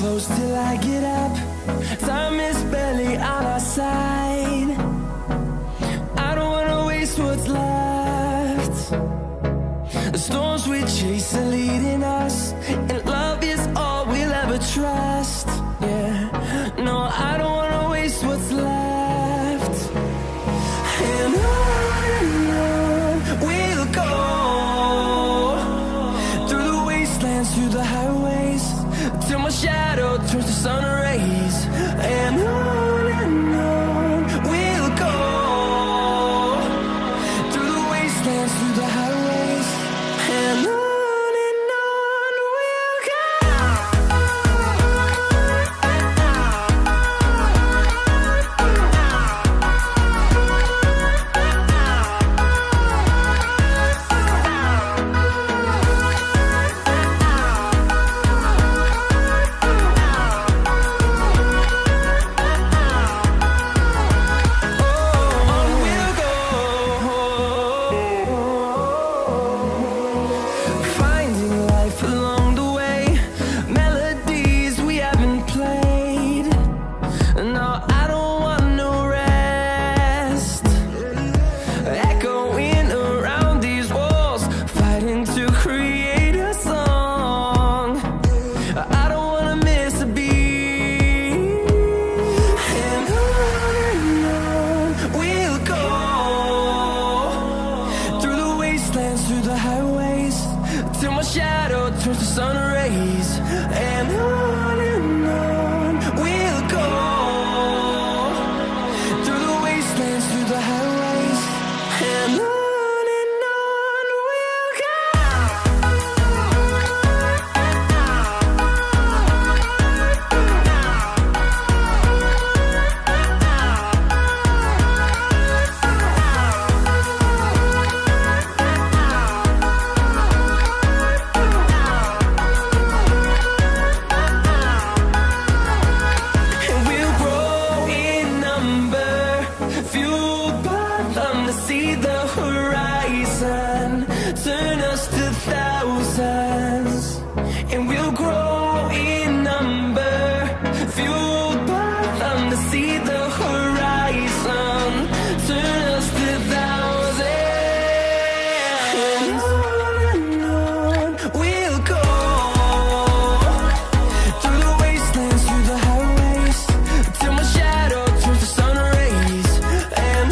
close till I get up. Time is barely on our side. I don't wanna waste what's left. The storms we chase are leading us, and love is all we'll ever trust. Yeah, no, I don't wanna waste what's left. And on we'll go, through the wastelands, through the highways, till my shadow turns to sun rays. And on we'll go, through the wastelands, through the highways, and on we'll go. Through the highways, till my shadow turns to sun rays. And on we'll go, through the wastelands, through the highways, and on we'll go. See the horizon, turn us to thousands, and we'll grow in number, fueled by them to see the horizon, turn us to thousands. And on we'll go, through the wastelands, through the highways, till my shadow turns to sun rays. And